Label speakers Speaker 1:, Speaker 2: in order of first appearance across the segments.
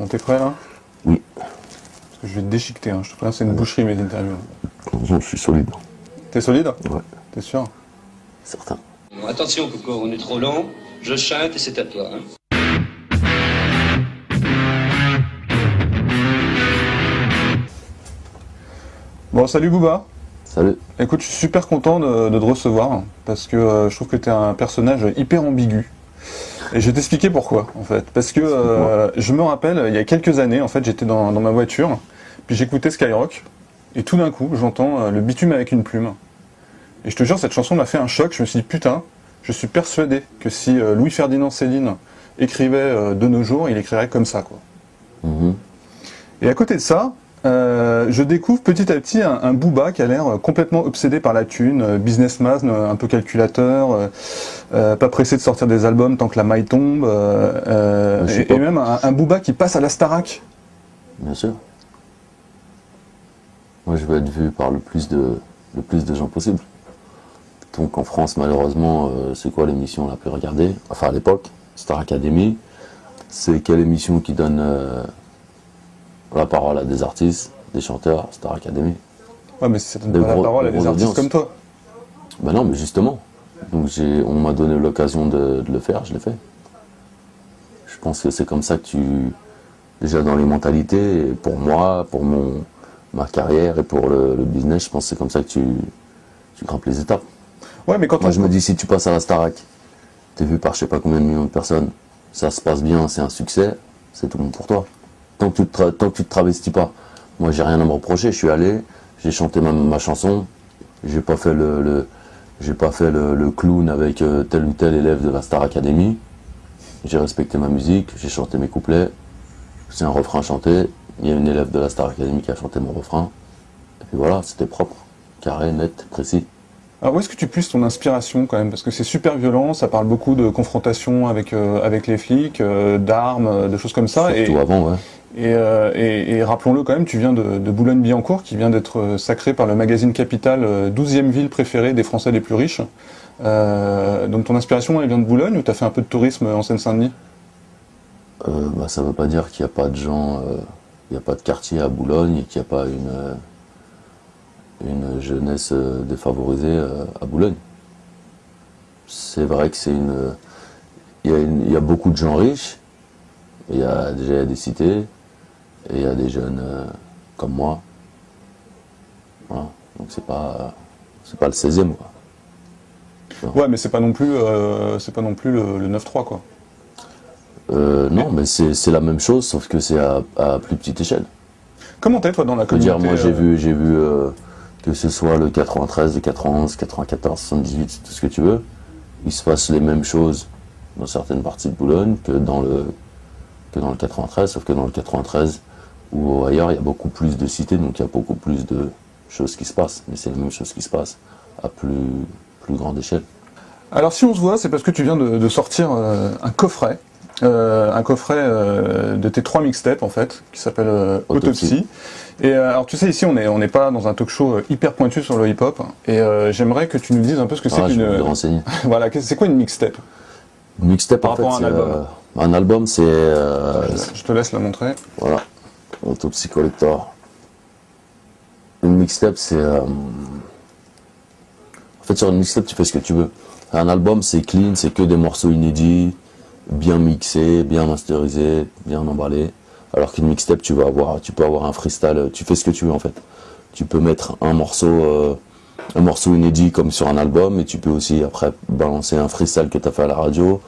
Speaker 1: Bon, t'es prêt là?
Speaker 2: Oui.
Speaker 1: Parce que je vais te déchiqueter, hein. Je te préviens, c'est une boucherie mes interviews.
Speaker 2: Je suis solide.
Speaker 1: T'es solide?
Speaker 2: Ouais.
Speaker 1: T'es sûr?
Speaker 2: Certain.
Speaker 3: Bon, attention Coco, on est trop lent, je chante et c'est à toi. Hein.
Speaker 1: Bon, salut Booba.
Speaker 2: Salut.
Speaker 1: Écoute, je suis super content de te recevoir parce que je trouve que tu es un personnage hyper ambigu. Et je vais t'expliquer pourquoi, en fait. Parce que je me rappelle, il y a quelques années, en fait, j'étais dans ma voiture, puis j'écoutais Skyrock, et tout d'un coup, j'entends le bitume avec une plume. Et je te jure, cette chanson m'a fait un choc. Je me suis dit, putain, je suis persuadé que si Louis-Ferdinand Céline écrivait de nos jours, il écrirait comme ça, quoi. Et à côté de ça, je découvre petit à petit un Booba qui a l'air complètement obsédé par la thune, businessman, un peu calculateur, pas pressé de sortir des albums tant que la maille tombe, et même un Booba qui passe à la Starac.
Speaker 2: Bien sûr. Moi, je veux être vu par le plus de gens possible. Donc en France, malheureusement, c'est quoi l'émission la plus regardée? Enfin, à l'époque, Star Academy. C'est quelle émission qui donne la parole à des artistes, des chanteurs, Star Academy.
Speaker 1: Ouais, mais ça donne pas la parole à des artistes comme toi.
Speaker 2: Ben non, mais justement. Donc on m'a donné l'occasion de le faire, je l'ai fait. Je pense que c'est comme ça que déjà dans les mentalités, et pour moi, pour ma carrière et pour le business, je pense que c'est comme ça que tu grimpes les étapes.
Speaker 1: Ouais, mais quand
Speaker 2: moi, je me dis, si tu passes à la Starac, t'es vu par je sais pas combien de millions de personnes, ça se passe bien, c'est un succès, c'est tout bon pour toi. Tant que tu te travestis pas. Moi, j'ai rien à me reprocher. Je suis allé, j'ai chanté ma chanson. J'ai pas fait le clown avec tel ou tel élève de la Star Academy. J'ai respecté ma musique, j'ai chanté mes couplets. C'est un refrain chanté. Il y a une élève de la Star Academy qui a chanté mon refrain. Et puis voilà, c'était propre, carré, net, précis.
Speaker 1: Alors où est-ce que tu puisses ton inspiration quand même? Parce que c'est super violent, ça parle beaucoup de confrontation avec les flics, d'armes, de choses comme ça.
Speaker 2: Surtout avant, ouais.
Speaker 1: Et rappelons-le quand même, tu viens de Boulogne-Billancourt, qui vient d'être sacré par le magazine Capital 12e ville préférée des Français les plus riches. Donc ton inspiration, elle vient de Boulogne ou tu as fait un peu de tourisme en Seine-Saint-Denis?
Speaker 2: Bah, ça ne veut pas dire qu'il n'y a pas de gens, il n'y a pas de quartier à Boulogne et qu'il n'y a pas une jeunesse défavorisée à Boulogne. C'est vrai que il y a beaucoup de gens riches, il y a déjà des cités, et il y a des jeunes comme moi. Voilà. Donc c'est pas le 16e, quoi.
Speaker 1: Ouais, mais c'est pas non plus le 9-3, quoi.
Speaker 2: Non, mais c'est la même chose, sauf que c'est à plus petite échelle.
Speaker 1: Comment t'es, toi, dans la communauté?
Speaker 2: Moi, j'ai vu que ce soit le 93, le 91, 94, 78, tout ce que tu veux, il se passe les mêmes choses dans certaines parties de Boulogne que dans le 93, sauf que dans le 93 ou ailleurs, il y a beaucoup plus de cités, donc il y a beaucoup plus de choses qui se passent. Mais c'est la même chose qui se passe à plus grande échelle. Alors si on se voit, c'est parce que tu viens de sortir un coffret de tes 3 mixtapes en fait, qui s'appelle Autopsie. Et alors tu sais, ici on n'est pas dans un talk show hyper pointu sur le hip-hop, et j'aimerais que tu nous dises un peu ce que c'est qu'une... Voilà, c'est quoi une mixtape? Une mixtape,
Speaker 1: par rapport à un album.
Speaker 2: Un album, c'est...
Speaker 1: Je te laisse la montrer.
Speaker 2: Voilà, Autopsie Collector. Une mixtape, c'est... En fait, sur une mixtape, tu fais ce que tu veux. Un album, c'est clean, c'est que des morceaux inédits, bien mixés, bien masterisés, bien emballés. Alors qu'une mixtape, tu peux avoir un freestyle, tu fais ce que tu veux en fait. Tu peux mettre un morceau inédit comme sur un album, et tu peux aussi après balancer un freestyle que tu as fait à la radio,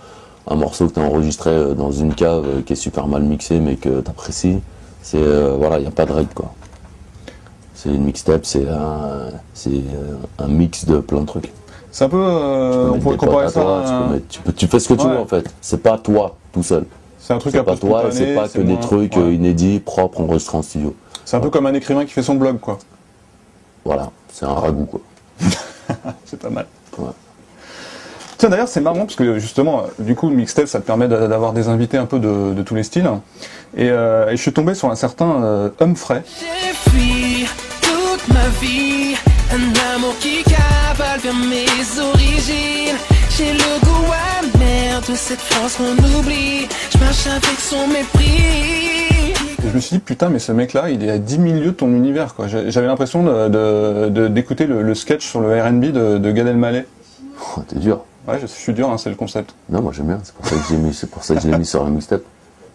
Speaker 2: un morceau que tu as enregistré dans une cave qui est super mal mixé mais que tu apprécies. C'est voilà, il n'y a pas de règle, quoi. C'est une mixtape, c'est un mix de plein de trucs.
Speaker 1: C'est un peu, on pourrait comparer ça.
Speaker 2: Tu fais ce que tu veux en fait. C'est pas toi tout seul.
Speaker 1: C'est un truc
Speaker 2: à pas toi, c'est pas que des trucs inédits, propres, enregistrés en studio.
Speaker 1: C'est un peu comme un écrivain qui fait son blog, quoi.
Speaker 2: Voilà, c'est un ragoût, quoi.
Speaker 1: C'est pas mal.
Speaker 2: Ouais.
Speaker 1: Tiens, d'ailleurs, c'est marrant parce que justement, du coup, le mixtape, ça te permet d'avoir des invités un peu de tous les styles. Et je suis tombé sur un certain Humphrey.
Speaker 4: J'ai fui toute ma vie, un amour qui cavale vers mes origines. J'ai le goût amer de cette France qu'on oublie. Je marche avec son mépris.
Speaker 1: Et je me suis dit, putain, mais ce mec-là, il est à 10 000 lieues de ton univers, quoi. J'avais l'impression d'écouter le sketch sur le R&B de Gad Elmaleh.
Speaker 2: Oh, t'es dur.
Speaker 1: Ouais, je suis dur, hein, c'est le concept.
Speaker 2: Non, moi j'aime bien, c'est pour ça que je l'ai mis sur la mixtape.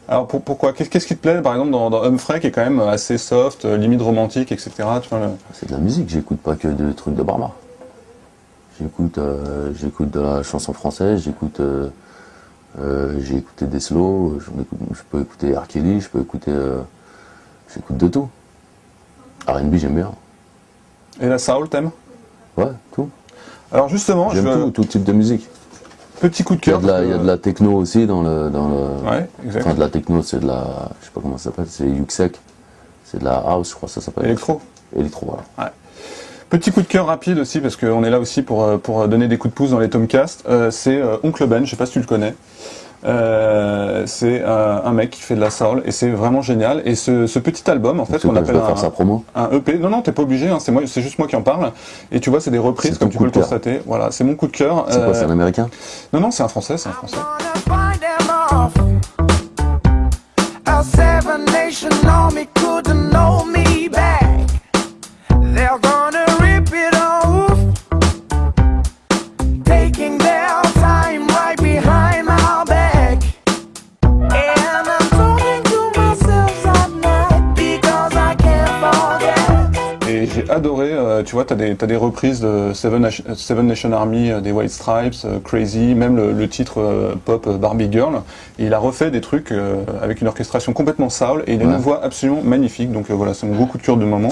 Speaker 1: Alors pourquoi qu'est-ce qui te plaît, par exemple, dans Humphrey, qui est quand même assez soft, limite romantique, etc. Tu vois,
Speaker 2: C'est de la musique, j'écoute pas que des trucs de barbare. J'écoute de la chanson française, j'ai écouté des slow, je peux écouter R. Kelly, j'écoute de tout. R&B j'aime bien.
Speaker 1: Et la soul, t'aimes?
Speaker 2: Ouais, tout.
Speaker 1: Alors justement,
Speaker 2: j'aime tout type de musique.
Speaker 1: Petit coup de cœur.
Speaker 2: Il y a de la techno aussi dans le.
Speaker 1: Ouais, exact.
Speaker 2: Enfin, de la techno, c'est de la. Je sais pas comment ça s'appelle, c'est Yuxek. C'est de la house, je crois que ça s'appelle.
Speaker 1: Électro.
Speaker 2: Électro, voilà.
Speaker 1: Ouais. Petit coup de cœur rapide aussi, parce qu'on est là aussi pour donner des coups de pouce dans les Tomcasts. C'est Oncle Ben, je sais pas si tu le connais. C'est un mec qui fait de la soul et c'est vraiment génial. Et ce petit album, en fait, qu'on appelle
Speaker 2: faire sa promo.
Speaker 1: Un EP. Non, non, t'es pas obligé. Hein, c'est juste moi qui en parle. Et tu vois, c'est des reprises, comme tu peux le constater. Voilà, c'est mon coup de cœur.
Speaker 2: C'est quoi, c'est un Américain?
Speaker 1: Non, non, c'est un Français, c'est un Français.
Speaker 4: A Seven Nation Army couldn't know me back. They're gonna rip it off, taking their time right behind my back. And I'm talking to myself at night because I can't forget.
Speaker 1: Et j'ai adoré, tu vois, t'as des reprises de Seven Nation Army, des White Stripes, Crazy, même le titre pop Barbie Girl. Et il a refait des trucs avec une orchestration complètement soul et il a une voix absolument magnifique. Donc voilà, c'est mon gros coup de cœur du moment.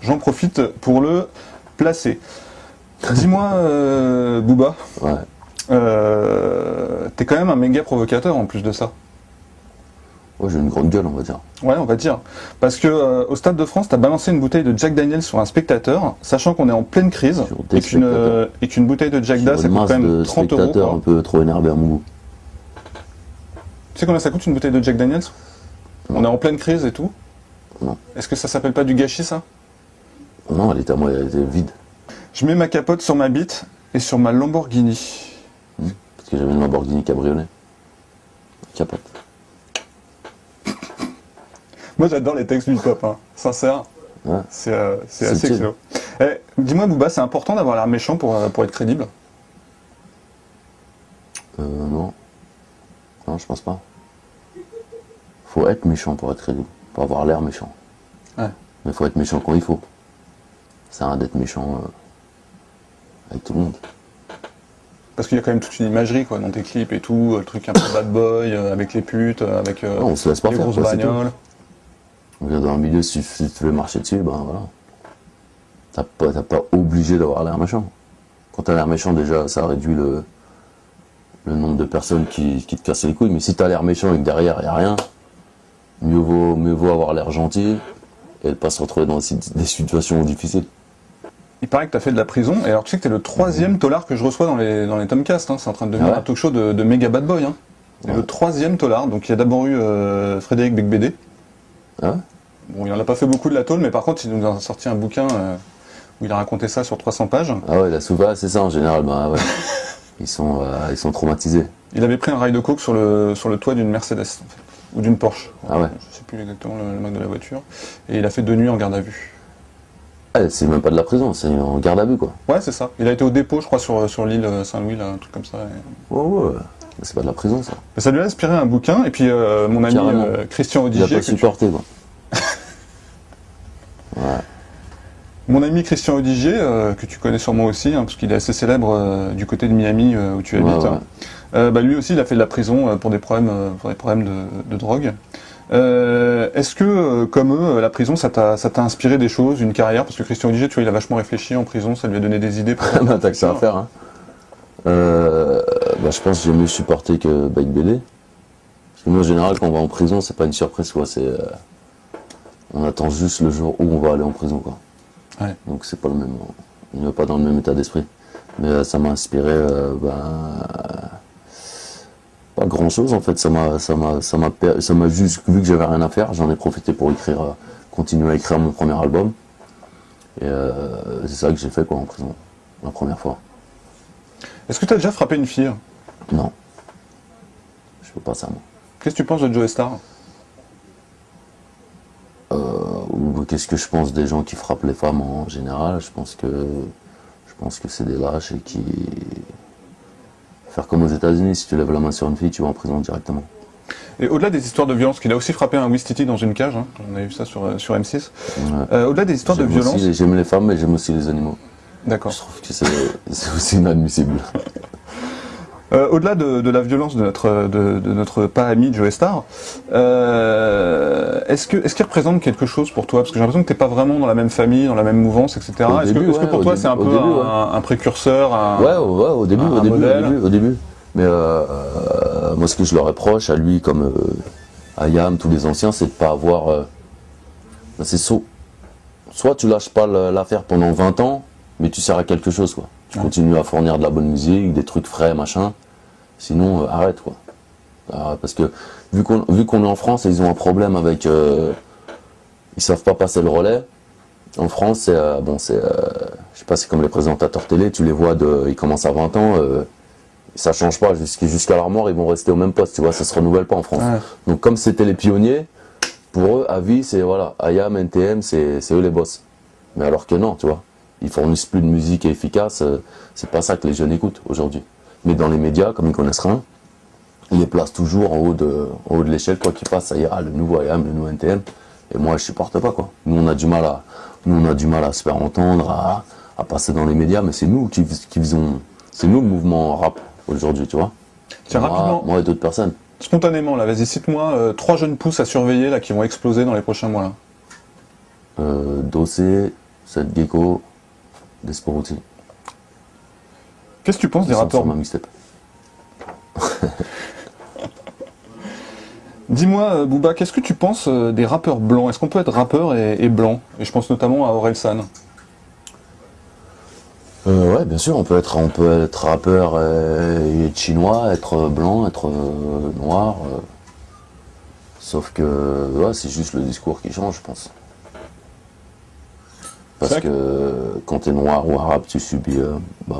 Speaker 1: J'en profite pour le placer. Dis-moi, Booba, t'es quand même un méga provocateur en plus de ça.
Speaker 2: Ouais, j'ai une grande gueule, on va dire.
Speaker 1: Ouais, on va dire. Parce que au Stade de France, t'as balancé une bouteille de Jack Daniels sur un spectateur, sachant qu'on est en pleine crise et qu'une bouteille de Jack Da, ça coûte quand même 30 euros.
Speaker 2: Spectateurs un peu trop énervé à mon goût.
Speaker 1: Tu sais combien ça coûte une bouteille de Jack Daniels? On est en pleine crise et tout.
Speaker 2: Non.
Speaker 1: Est-ce que ça s'appelle pas du gâchis, ça?
Speaker 2: Non, elle était à moi, elle était vide.
Speaker 1: Je mets ma capote sur ma bite et sur ma Lamborghini.
Speaker 2: Parce que j'avais une Lamborghini cabriolet. Capote.
Speaker 1: Moi j'adore les textes du hip-hop, hein. Sincère.
Speaker 2: Ouais.
Speaker 1: C'est assez excellent. Eh, dis-moi Booba, c'est important d'avoir l'air méchant pour être crédible?
Speaker 2: Non. Non, je pense pas. Faut être méchant pour être crédible. Faut avoir l'air méchant.
Speaker 1: Ouais.
Speaker 2: Mais faut être méchant quand il faut. Ça sert d'être méchant avec tout le monde.
Speaker 1: Parce qu'il y a quand même toute une imagerie quoi, dans tes clips et tout, le truc un peu bad boy, avec les putes, avec
Speaker 2: non, on se laisse pas
Speaker 1: les
Speaker 2: faire,
Speaker 1: grosses
Speaker 2: quoi, c'est
Speaker 1: bagnoles.
Speaker 2: On vient dans un milieu, si tu veux marcher dessus, ben voilà. T'as pas obligé d'avoir l'air méchant. Quand t'as l'air méchant, déjà, ça réduit le nombre de personnes qui te cassent les couilles. Mais si t'as l'air méchant et que derrière, il n'y a rien, mieux vaut avoir l'air gentil et ne pas se retrouver dans des situations difficiles.
Speaker 1: Il paraît que tu as fait de la prison, et alors tu sais que tu es le 3e tolard que je reçois dans les Tomcasts, hein. C'est en train de devenir un talk show de méga bad boy. Hein. C'est le 3e tolard, donc il y a d'abord eu Frédéric Becbédé.
Speaker 2: Ah ouais.
Speaker 1: Bon, il en a pas fait beaucoup de la tôle, mais par contre il nous a sorti un bouquin où il a raconté ça sur 300 pages.
Speaker 2: Ah ouais, la souva, c'est ça en général, bah ouais. Ils sont traumatisés.
Speaker 1: Il avait pris un rail de coke sur le toit d'une Mercedes, en fait, ou d'une Porsche.
Speaker 2: Ah ouais.
Speaker 1: Je sais plus exactement le marque de la voiture. Et il a fait 2 nuits en garde à vue.
Speaker 2: Ouais, c'est même pas de la prison, c'est en garde à vue quoi.
Speaker 1: Ouais, c'est ça. Il a été au dépôt, je crois, sur l'île Saint-Louis, là, un truc comme ça. Et...
Speaker 2: Ouais. C'est pas de la prison ça.
Speaker 1: Ça lui a inspiré un bouquin, et puis mon ami Christian Odigier.
Speaker 2: Il a pas supporté quoi. Ouais.
Speaker 1: Mon ami Christian Odigier, que tu connais sûrement aussi, hein, parce qu'il est assez célèbre du côté de Miami où tu habites. Ouais. Lui aussi, il a fait de la prison pour des problèmes de drogue. Est-ce que, comme eux, la prison, ça t'a inspiré des choses, une carrière? Parce que Christian Odigier, tu vois, il a vachement réfléchi en prison, ça lui a donné des idées.
Speaker 2: Bah, t'as que ça à faire, hein. Je pense que j'ai mieux supporté que Bike BD. Parce que nous, en général, quand on va en prison, c'est pas une surprise, quoi. On attend juste le jour où on va aller en prison, quoi.
Speaker 1: Ouais.
Speaker 2: Donc c'est pas le même. On n'est pas dans le même état d'esprit. Mais ça m'a inspiré. Pas grand chose en fait. Ça m'a juste, vu que j'avais rien à faire, j'en ai profité pour continuer à écrire mon premier album. Et c'est ça que j'ai fait quoi en prison, la première fois.
Speaker 1: Est-ce que tu as déjà frappé une fille?
Speaker 2: Non. Je peux pas ça moi.
Speaker 1: Qu'est-ce que tu penses de Joe Star?
Speaker 2: Moi, qu'est-ce que je pense des gens qui frappent les femmes en général? Je pense que c'est des lâches et qui faire comme aux États-Unis, si tu lèves la main sur une fille, tu vas en prison directement.
Speaker 1: Et au-delà des histoires de violence, qu'il a aussi frappé un Wistiti dans une cage, hein, on a vu ça sur M6.
Speaker 2: Ouais.
Speaker 1: Au-delà des histoires de violence.
Speaker 2: J'aime les femmes, mais j'aime aussi les animaux.
Speaker 1: D'accord.
Speaker 2: Je trouve que c'est aussi inadmissible.
Speaker 1: Au-delà de la violence de notre pas ami Joe Star, est-ce qu'il représente quelque chose pour toi? Parce que j'ai l'impression que t'es pas vraiment dans la même famille, dans la même mouvance, etc. Est-ce que pour toi c'est un peu un précurseur,
Speaker 2: au début. Mais moi, ce que je leur reproche à lui, comme à Yam, tous les anciens, c'est de pas avoir. C'est soit tu lâches pas l'affaire pendant 20 ans, mais tu sers à quelque chose, quoi. Tu continues à fournir de la bonne musique, des trucs frais, machin. Sinon, arrête, quoi. Parce que vu qu'on est en France et ils ont un problème avec, ils savent pas passer le relais. En France, je sais pas, c'est comme les présentateurs télé, tu les vois ils commencent à 20 ans, ça change pas jusqu'à leur mort, ils vont rester au même poste, tu vois, ça se renouvelle pas en France. Ouais. Donc comme c'était les pionniers, pour eux, à vie, c'est voilà, IAM, NTM, c'est eux les boss. Mais alors que non, tu vois, ils fournissent plus de musique efficace, c'est pas ça que les jeunes écoutent aujourd'hui. Mais dans les médias, comme ils connaissent rien, ils les placent toujours en haut de l'échelle, quoi qu'il passe, ça ira, le nouveau IAM, le nouveau NTM. Et moi, je supporte pas, quoi. Nous, on a du mal à se faire entendre, à passer dans les médias, mais c'est nous qui faisons, c'est nous le mouvement rap aujourd'hui, tu vois.
Speaker 1: Tiens, rapidement.
Speaker 2: Moi et d'autres personnes.
Speaker 1: Spontanément, là, vas-y, cite-moi 3 jeunes pousses à surveiller, là, qui vont exploser dans les prochains mois, là.
Speaker 2: Dossé, Seth Gecko, Desporuti.
Speaker 1: Qu'est-ce que tu penses des rappeurs?
Speaker 2: Sur ma mixtape.
Speaker 1: Dis-moi, Booba, qu'est-ce que tu penses des rappeurs blancs? Est-ce qu'on peut être rappeur et blanc? Et je pense notamment à Orelsan.
Speaker 2: Ouais, bien sûr, on peut être rappeur et chinois, être blanc, être noir. Sauf que ouais, c'est juste le discours qui change, je pense. Parce que quand t'es noir ou arabe, tu subis,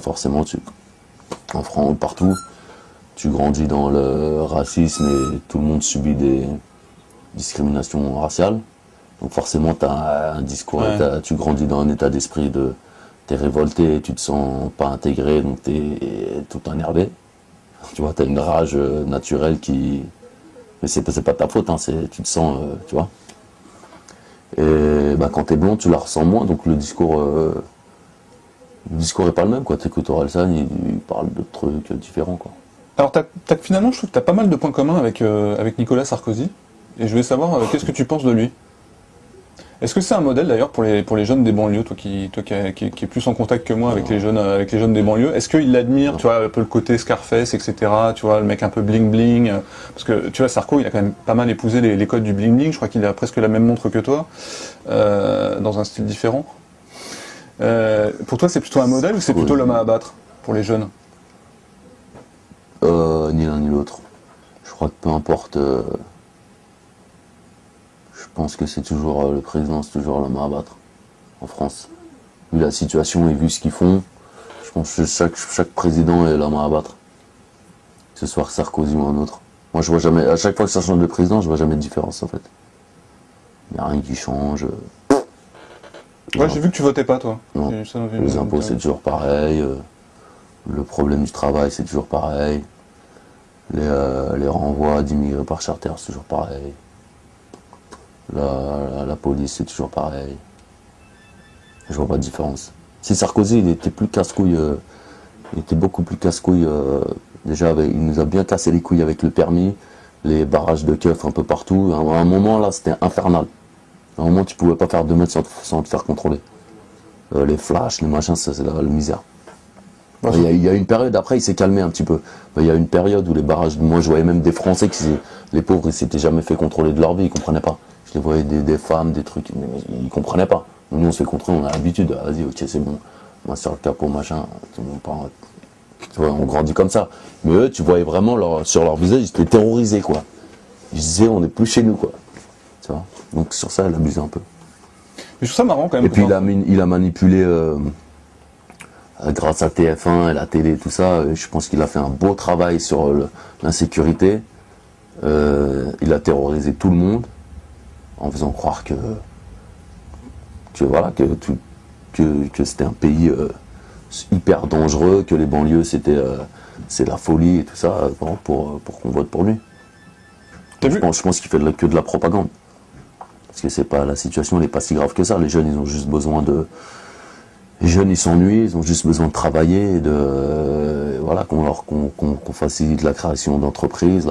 Speaker 2: forcément, en France ou partout, tu grandis dans le racisme et tout le monde subit des discriminations raciales. Donc forcément, t'as un discours, tu grandis dans un état d'esprit t'es révolté, tu te sens pas intégré, donc t'es tout énervé. Tu vois, t'as une rage naturelle mais c'est pas ta faute, hein, tu te sens, tu vois. Et quand t'es blond, tu la ressens moins, donc le discours est pas le même, quoi. T'écoutes Orelsan, il parle de trucs différents, quoi.
Speaker 1: Alors finalement, je trouve que t'as pas mal de points communs avec Nicolas Sarkozy, et je voulais savoir qu'est-ce que tu penses de lui. Est-ce que c'est un modèle d'ailleurs pour les jeunes des banlieues, toi qui est plus en contact que moi avec les jeunes des banlieues? Est-ce qu'ils l'admirent, tu vois, un peu le côté Scarface, etc. Tu vois, le mec un peu bling bling, parce que tu vois, Sarko, il a quand même pas mal épousé les codes du bling bling. Je crois qu'il a presque la même montre que toi, dans un style différent. Pour toi, c'est plutôt un modèle ou c'est plutôt l'homme à abattre pour les jeunes?
Speaker 2: Ni l'un ni l'autre. Je crois que peu importe. Je pense que c'est toujours le président, c'est toujours l'homme à abattre en France. Vu la situation et vu ce qu'ils font, je pense que chaque président est l'homme à abattre. Que ce soit Sarkozy ou un autre. Moi, je vois jamais, à chaque fois que ça change de président, je vois jamais de différence en fait. Il n'y a rien qui change.
Speaker 1: Ouais, j'ai vu que tu votais pas, toi.
Speaker 2: Non. Les impôts, c'est toujours pareil. Le problème du travail, c'est toujours pareil. Les renvois d'immigrés par charter, c'est toujours pareil. La police, c'est toujours pareil. Je vois pas de différence. Si Sarkozy, il était plus casse-couille, il était beaucoup plus casse-couille. Déjà, il nous a bien cassé les couilles avec le permis, les barrages de keufs un peu partout. À un moment, là, c'était infernal. À un moment, tu pouvais pas faire 2 mètres sans te faire contrôler. Les flashs, les machins, c'est la misère. Il y a une période, après, il s'est calmé un petit peu. Il y a une période où les barrages, moi, je voyais même des Français les pauvres, ils s'étaient jamais fait contrôler de leur vie, ils comprenaient pas. Je les voyais des femmes, des trucs, ils comprenaient pas. Nous, on se fait contrôler, on a l'habitude. Vas-y, ok, c'est bon. Moi, sur le capot, machin, tu vois, on grandit comme ça. Mais eux, tu voyais vraiment sur leur visage, ils étaient terrorisés, quoi. Ils disaient, on n'est plus chez nous, quoi. Tu vois. Donc, sur ça, elle abusait un peu.
Speaker 1: Mais je trouve ça marrant, quand même.
Speaker 2: Et puis, il a manipulé, grâce à TF1 et la télé, tout ça, je pense qu'il a fait un beau travail sur l'insécurité. Il a terrorisé tout le monde en faisant croire que que voilà, que c'était un pays hyper dangereux, que les banlieues c'est la folie et tout ça, pour qu'on vote pour lui.
Speaker 1: T'as vu?
Speaker 2: Je pense qu'il fait que de la propagande. Parce que c'est pas, la situation n'est pas si grave que ça. Les jeunes, ils ont juste besoin de... Les jeunes, ils s'ennuient, ils ont juste besoin de travailler, voilà, qu'on facilite la création d'entreprises,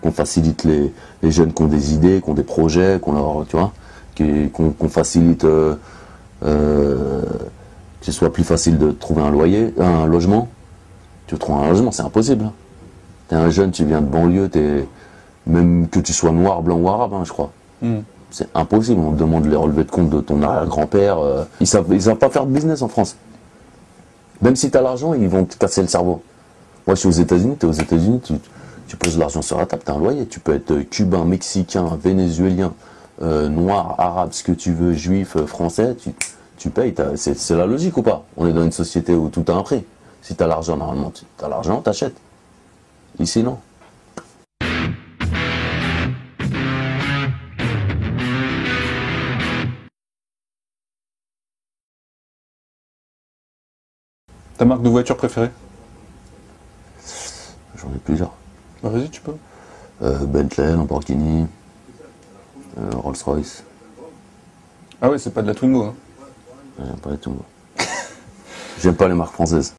Speaker 2: qu'on facilite les jeunes qui ont des idées, qui ont des projets, tu vois, qu'on facilite que ce soit plus facile de trouver un logement. Tu trouves un logement, c'est impossible. T'es un jeune, tu viens de banlieue, même que tu sois noir, blanc ou arabe, je crois. C'est impossible. On te demande les relevés de compte de ton arrière-grand-père. Ils savent pas faire de business en France. Même si tu as l'argent, ils vont te casser le cerveau. Moi, je suis aux États-Unis. Tu es aux États-Unis, tu poses l'argent sur la table, tu as un loyer. Tu peux être cubain, mexicain, vénézuélien, noir, arabe, ce que tu veux, juif, français. Tu payes. C'est la logique ou pas? On est dans une société où tout a un prix. Si tu as l'argent, normalement, tu as l'argent, tu achètes. Ici, non.
Speaker 1: Ta marque de voiture préférée?
Speaker 2: J'en ai plusieurs.
Speaker 1: Bah, vas-y, tu peux.
Speaker 2: Bentley, Lamborghini, Rolls-Royce.
Speaker 1: Ah ouais, c'est pas de la Twingo, hein.
Speaker 2: J'aime pas les tout. J'aime pas les marques françaises.